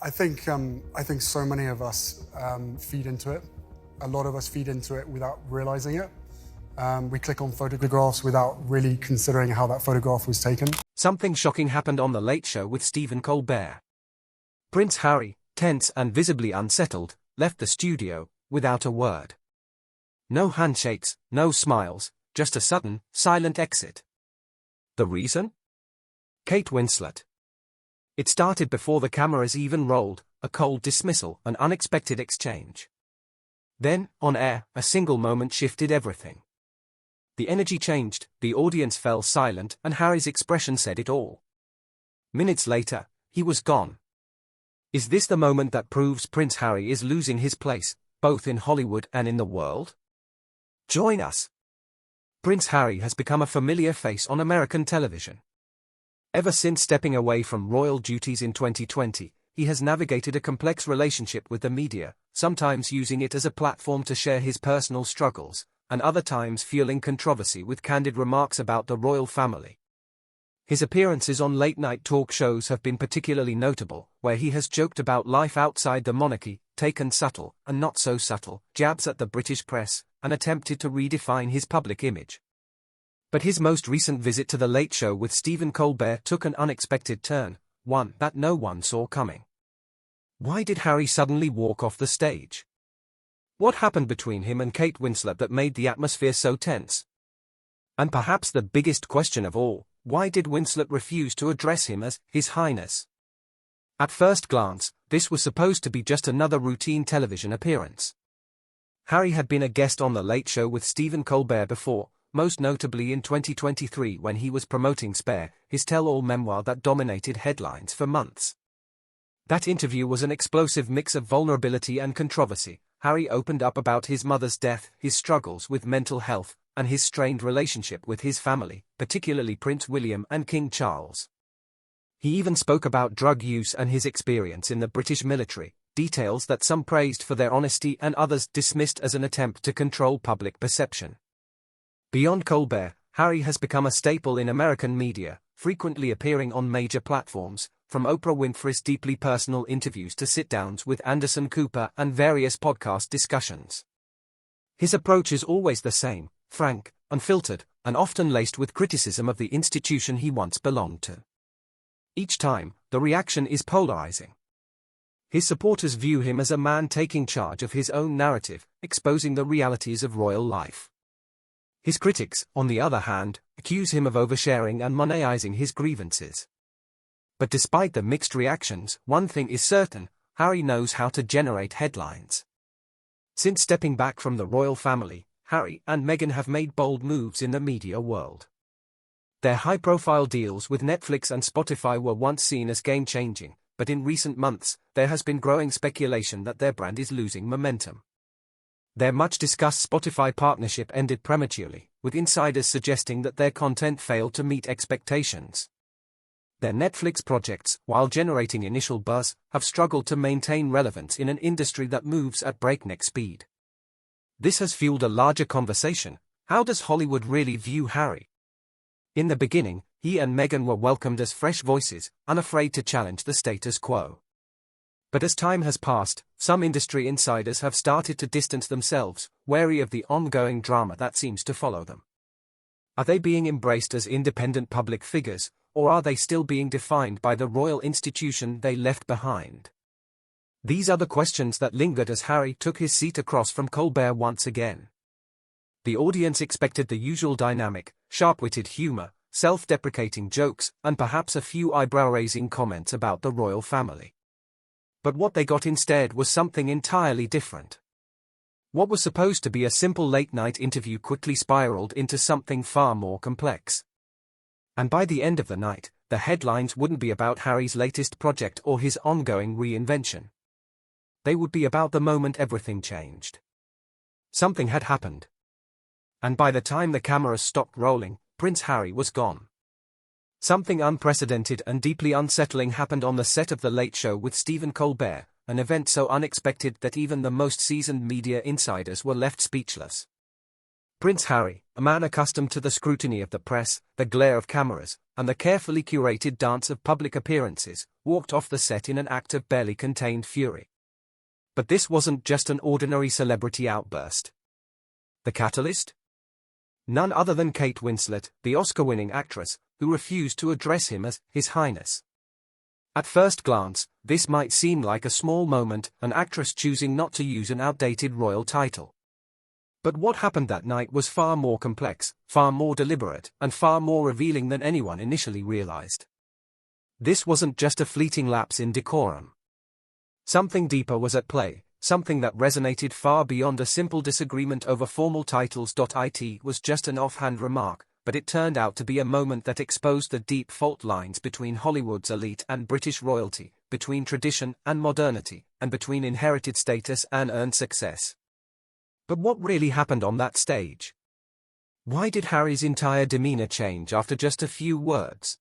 I think so many of us feed into it. A lot of us feed into it without realizing it. We click on photographs without really considering how that photograph was taken. Something shocking happened on The Late Show with Stephen Colbert. Prince Harry, tense and visibly unsettled, left the studio without a word. No handshakes, no smiles, just a sudden, silent exit. The reason? Kate Winslet. It started before the cameras even rolled, a cold dismissal, an unexpected exchange. Then, on air, a single moment shifted everything. The energy changed, the audience fell silent, and Harry's expression said it all. Minutes later, he was gone. Is this the moment that proves Prince Harry is losing his place, both in Hollywood and in the world? Join us. Prince Harry has become a familiar face on American television. Ever since stepping away from royal duties in 2020, he has navigated a complex relationship with the media, sometimes using it as a platform to share his personal struggles, and other times fueling controversy with candid remarks about the royal family. His appearances on late-night talk shows have been particularly notable, where he has joked about life outside the monarchy, taken subtle, and not so subtle, jabs at the British press, and attempted to redefine his public image. But his most recent visit to The Late Show with Stephen Colbert took an unexpected turn, one that no one saw coming. Why did Harry suddenly walk off the stage? What happened between him and Kate Winslet that made the atmosphere so tense? And perhaps the biggest question of all, why did Winslet refuse to address him as His Highness? At first glance, this was supposed to be just another routine television appearance. Harry had been a guest on The Late Show with Stephen Colbert before, most notably in 2023 when he was promoting Spare, his tell-all memoir that dominated headlines for months. That interview was an explosive mix of vulnerability and controversy. Harry opened up about his mother's death, his struggles with mental health, and his strained relationship with his family, particularly Prince William and King Charles. He even spoke about drug use and his experience in the British military, details that some praised for their honesty and others dismissed as an attempt to control public perception. Beyond Colbert, Harry has become a staple in American media, frequently appearing on major platforms, from Oprah Winfrey's deeply personal interviews to sit-downs with Anderson Cooper and various podcast discussions. His approach is always the same, frank, unfiltered, and often laced with criticism of the institution he once belonged to. Each time, the reaction is polarizing. His supporters view him as a man taking charge of his own narrative, exposing the realities of royal life. His critics, on the other hand, accuse him of oversharing and monetising his grievances. But despite the mixed reactions, one thing is certain, Harry knows how to generate headlines. Since stepping back from the royal family, Harry and Meghan have made bold moves in the media world. Their high-profile deals with Netflix and Spotify were once seen as game-changing, but in recent months, there has been growing speculation that their brand is losing momentum. Their much-discussed Spotify partnership ended prematurely, with insiders suggesting that their content failed to meet expectations. Their Netflix projects, while generating initial buzz, have struggled to maintain relevance in an industry that moves at breakneck speed. This has fueled a larger conversation: how does Hollywood really view Harry? In the beginning, he and Meghan were welcomed as fresh voices, unafraid to challenge the status quo. But as time has passed, some industry insiders have started to distance themselves, wary of the ongoing drama that seems to follow them. Are they being embraced as independent public figures, or are they still being defined by the royal institution they left behind? These are the questions that lingered as Harry took his seat across from Colbert once again. The audience expected the usual dynamic: sharp-witted humor, self-deprecating jokes, and perhaps a few eyebrow-raising comments about the royal family. But what they got instead was something entirely different. What was supposed to be a simple late-night interview quickly spiraled into something far more complex. And by the end of the night, the headlines wouldn't be about Harry's latest project or his ongoing reinvention. They would be about the moment everything changed. Something had happened. And by the time the cameras stopped rolling, Prince Harry was gone. Something unprecedented and deeply unsettling happened on the set of The Late Show with Stephen Colbert, an event so unexpected that even the most seasoned media insiders were left speechless. Prince Harry, a man accustomed to the scrutiny of the press, the glare of cameras, and the carefully curated dance of public appearances, walked off the set in an act of barely contained fury. But this wasn't just an ordinary celebrity outburst. The catalyst? None other than Kate Winslet, the Oscar-winning actress, who refused to address him as His Highness. At first glance, this might seem like a small moment, an actress choosing not to use an outdated royal title. But what happened that night was far more complex, far more deliberate, and far more revealing than anyone initially realized. This wasn't just a fleeting lapse in decorum. Something deeper was at play, something that resonated far beyond a simple disagreement over formal titles. It was just an offhand remark, but it turned out to be a moment that exposed the deep fault lines between Hollywood's elite and British royalty, between tradition and modernity, and between inherited status and earned success. But what really happened on that stage? Why did Harry's entire demeanor change after just a few words?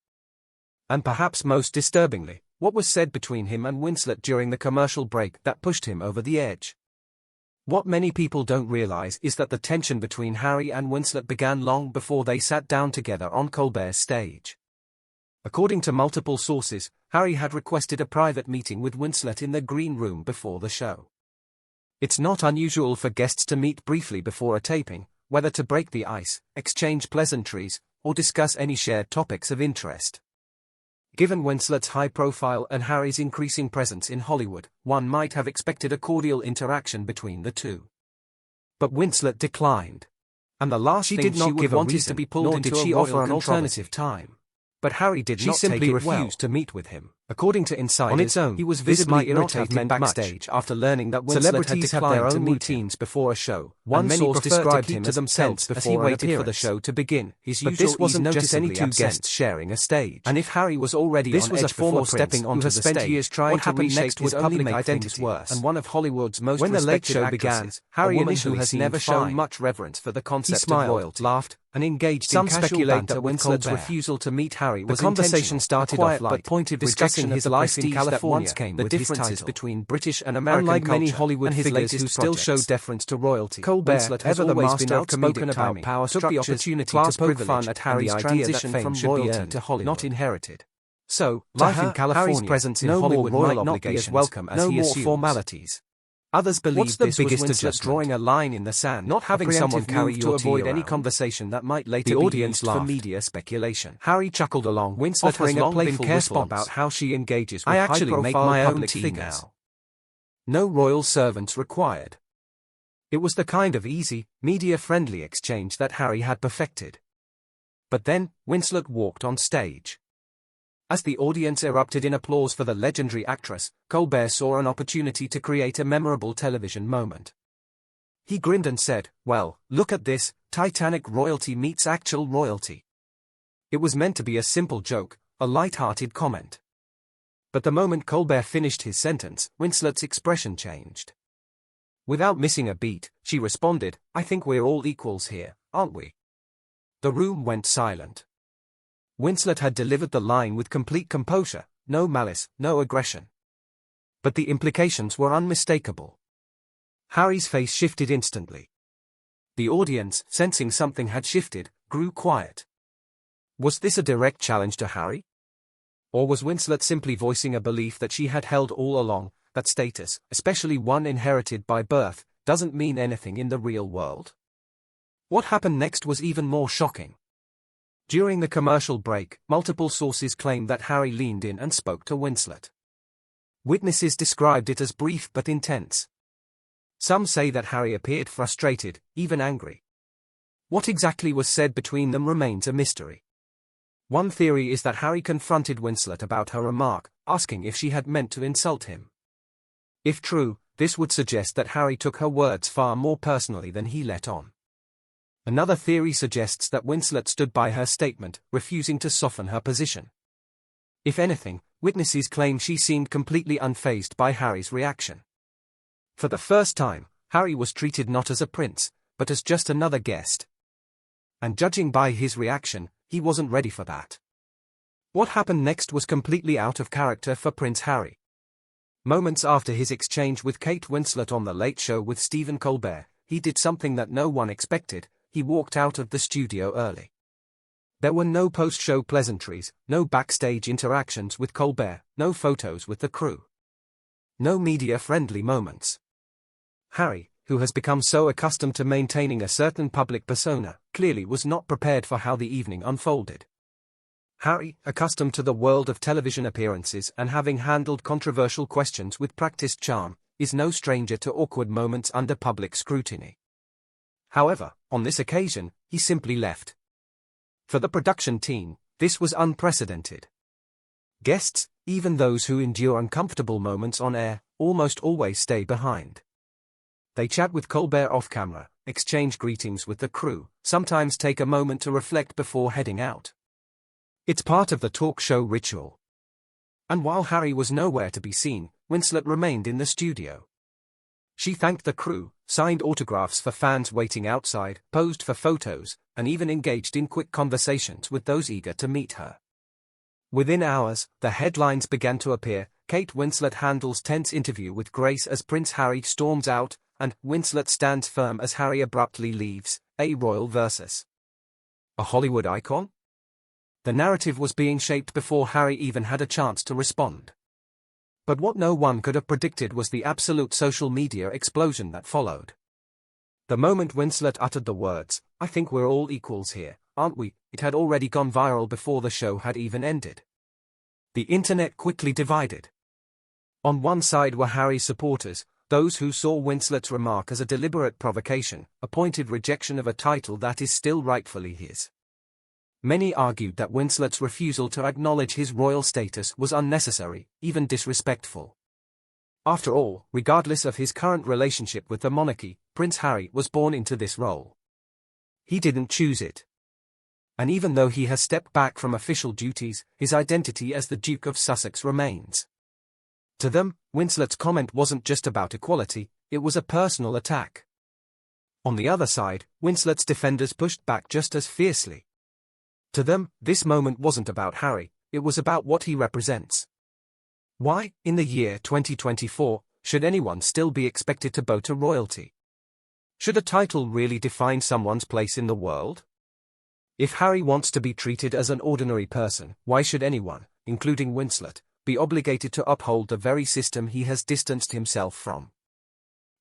And perhaps most disturbingly, what was said between him and Winslet during the commercial break that pushed him over the edge? What many people don't realize is that the tension between Harry and Winslet began long before they sat down together on Colbert's stage. According to multiple sources, Harry had requested a private meeting with Winslet in the green room before the show. It's not unusual for guests to meet briefly before a taping, whether to break the ice, exchange pleasantries, or discuss any shared topics of interest. Given Winslet's high profile and Harry's increasing presence in Hollywood, one might have expected a cordial interaction between the two. But Winslet declined. And the last thing she would want is to be pulled into a royal alternative time. But Harry did not simply refuse to meet with him. According to insiders, on its own, he was visibly irritated backstage after learning that Winslet had declined to meet routines before a show. One source described him as tense as he waited for the show to begin. But this wasn't just any two guests sharing a stage. And if Harry was already on edge before stepping onto the stage, what happened next would only make things worse. And one of Hollywood's most respected actresses, Harry initially has never shown much reverence for the concept of royalty, laughed, and engaged in casual banter with Winslet's refusal to meet Harry was intentional. The conversation started off light, but pointed discussing his life in California, the differences between British and American culture, many Hollywood figures who still show deference to royalty. Colbert, ever the master of outspoken about power structures, took the opportunity to poke fun at Harry's transition from royalty to Hollywood, not inherited. So, life in California, Harry's presence in Hollywood might not be as welcome as he assumes. Formalities. Others believe this was Winslet drawing a line in the sand, not having someone carry to avoid any conversation that might later be used for media speculation. Harry chuckled along, Winslet offering a playful response about how she engages with high-profile public figures. No royal servants required. It was the kind of easy, media-friendly exchange that Harry had perfected. But then, Winslet walked on stage. As the audience erupted in applause for the legendary actress, Colbert saw an opportunity to create a memorable television moment. He grinned and said, "Well, look at this, Titanic royalty meets actual royalty." It was meant to be a simple joke, a light-hearted comment. But the moment Colbert finished his sentence, Winslet's expression changed. Without missing a beat, she responded, "I think we're all equals here, aren't we?" The room went silent. Winslet had delivered the line with complete composure, no malice, no aggression. But the implications were unmistakable. Harry's face shifted instantly. The audience, sensing something had shifted, grew quiet. Was this a direct challenge to Harry? Or was Winslet simply voicing a belief that she had held all along, that status, especially one inherited by birth, doesn't mean anything in the real world? What happened next was even more shocking. During the commercial break, multiple sources claimed that Harry leaned in and spoke to Winslet. Witnesses described it as brief but intense. Some say that Harry appeared frustrated, even angry. What exactly was said between them remains a mystery. One theory is that Harry confronted Winslet about her remark, asking if she had meant to insult him. If true, this would suggest that Harry took her words far more personally than he let on. Another theory suggests that Winslet stood by her statement, refusing to soften her position. If anything, witnesses claim she seemed completely unfazed by Harry's reaction. For the first time, Harry was treated not as a prince, but as just another guest. And judging by his reaction, he wasn't ready for that. What happened next was completely out of character for Prince Harry. Moments after his exchange with Kate Winslet on The Late Show with Stephen Colbert, he did something that no one expected. He walked out of the studio early. There were no post-show pleasantries, no backstage interactions with Colbert, no photos with the crew. No media-friendly moments. Harry, who has become so accustomed to maintaining a certain public persona, clearly was not prepared for how the evening unfolded. Harry, accustomed to the world of television appearances and having handled controversial questions with practiced charm, is no stranger to awkward moments under public scrutiny. However, on this occasion, he simply left. For the production team, this was unprecedented. Guests, even those who endure uncomfortable moments on air, almost always stay behind. They chat with Colbert off-camera, exchange greetings with the crew, sometimes take a moment to reflect before heading out. It's part of the talk show ritual. And while Harry was nowhere to be seen, Winslet remained in the studio. She thanked the crew, signed autographs for fans waiting outside, posed for photos, and even engaged in quick conversations with those eager to meet her. Within hours, the headlines began to appear. Kate Winslet handles tense interview with Grace as Prince Harry storms out, and Winslet stands firm as Harry abruptly leaves, a royal versus a Hollywood icon? The narrative was being shaped before Harry even had a chance to respond. But what no one could have predicted was the absolute social media explosion that followed. The moment Winslet uttered the words, "I think we're all equals here, aren't we?" it had already gone viral before the show had even ended. The internet quickly divided. On one side were Harry's supporters, those who saw Winslet's remark as a deliberate provocation, a pointed rejection of a title that is still rightfully his. Many argued that Winslet's refusal to acknowledge his royal status was unnecessary, even disrespectful. After all, regardless of his current relationship with the monarchy, Prince Harry was born into this role. He didn't choose it. And even though he has stepped back from official duties, his identity as the Duke of Sussex remains. To them, Winslet's comment wasn't just about equality, it was a personal attack. On the other side, Winslet's defenders pushed back just as fiercely. To them, this moment wasn't about Harry, it was about what he represents. Why, in the year 2024, should anyone still be expected to bow to royalty? Should a title really define someone's place in the world? If Harry wants to be treated as an ordinary person, why should anyone, including Winslet, be obligated to uphold the very system he has distanced himself from?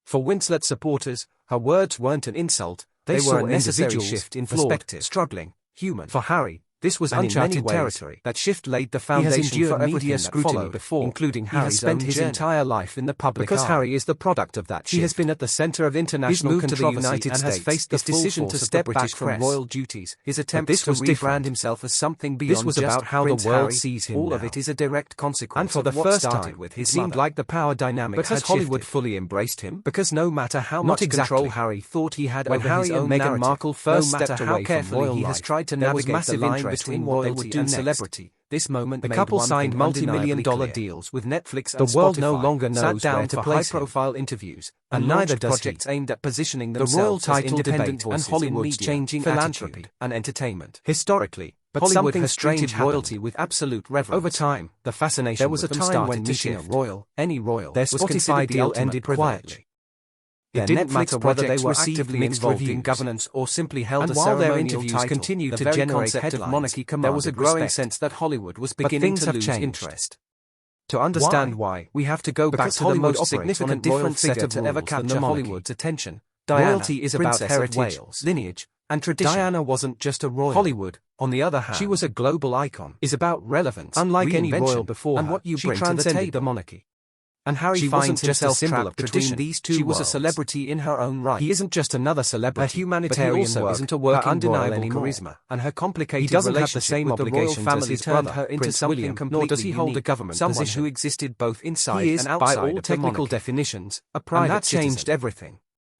For Winslet supporters, her words weren't an insult, they were a necessary shift in perspective. Struggling, human. For Harry, this was uncharted territory. That shift laid the foundation for media scrutiny before, including Harry's spent his entire life in the public eye. Because Harry is the product of that shift. He has been at the center of international controversy and has faced the decision to step back from royal duties. His attempt to rebrand himself as something beyond this was about how the world sees him. All of it is a direct consequence. And for the first time, it seemed like the power dynamic had Hollywood fully embraced him. Because no matter how much control Harry thought he had over his own narrative, Meghan Markle first stepped away from royal life, he has tried to navigate the line between royalty and celebrity. This moment, the couple signed multi-million-dollar deals with Netflix and Spotify. The world no longer knows where to place high-profile interviews, and neither does projects aimed at positioning themselves the royal title as independent and Hollywood's changing philanthropy and entertainment. Historically, but Hollywood has treated royalty with absolute reverence. Over time, the fascination there was a time when meeting a royal, any royal, their Spotify deal ended quietly. It didn't matter whether they were actively involved in governance or simply held a ceremonial title. Continued to generate headlines. There was a growing sense that Hollywood was beginning to lose interest. To understand why, we have to go back to the most significant different figure to ever capture Hollywood's attention. Royalty is about heritage, lineage, and tradition. Diana wasn't just a royal. Hollywood, on the other hand, she was a global icon. Is about relevance, unlike any royal before her, and what you bring to the table. The monarchy. And Harry finds himself trapped between these two worlds. She was a celebrity in her own right. He isn't just another celebrity. Her humanitarian work isn't a working undeniable charisma, and her complicated relationship with the royal family has turned her into something completely unique. Nor does he hold a government position. Someone who existed both inside and outside by all technical definitions, a private citizen. And that changed everything.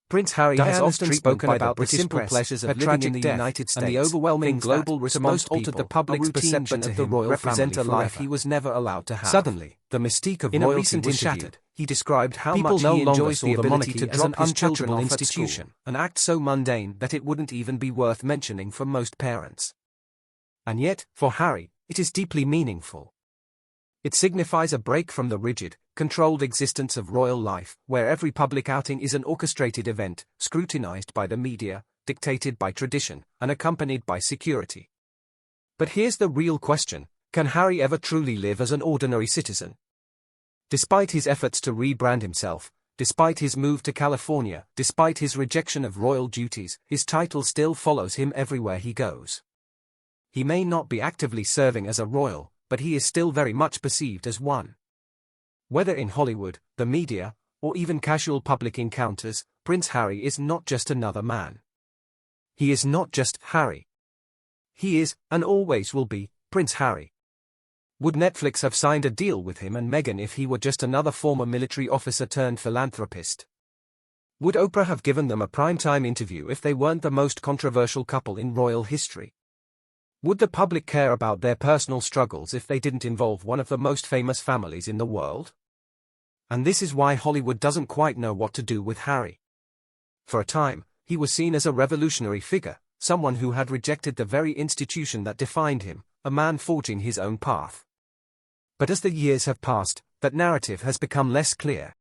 Prince Harry has often spoken about the simple pleasures of living in the United States, and the overwhelming global response altered the public's perception of the royal family a life he was never allowed to have. Suddenly, the mystique of royalty was shattered. He described how much he enjoys the ability to drop his children off institution, an act so mundane that it wouldn't even be worth mentioning for most parents. And yet, for Harry, it is deeply meaningful. It signifies a break from the rigid, controlled existence of royal life, where every public outing is an orchestrated event, scrutinized by the media, dictated by tradition, and accompanied by security. But here's the real question: can Harry ever truly live as an ordinary citizen? Despite his efforts to rebrand himself, despite his move to California, despite his rejection of royal duties, his title still follows him everywhere he goes. He may not be actively serving as a royal, but he is still very much perceived as one. Whether in Hollywood, the media, or even casual public encounters, Prince Harry is not just another man. He is not just Harry. He is, and always will be, Prince Harry. Would Netflix have signed a deal with him and Meghan if he were just another former military officer turned philanthropist? Would Oprah have given them a primetime interview if they weren't the most controversial couple in royal history? Would the public care about their personal struggles if they didn't involve one of the most famous families in the world? And this is why Hollywood doesn't quite know what to do with Harry. For a time, he was seen as a revolutionary figure, someone who had rejected the very institution that defined him, a man forging his own path. But as the years have passed, that narrative has become less clear.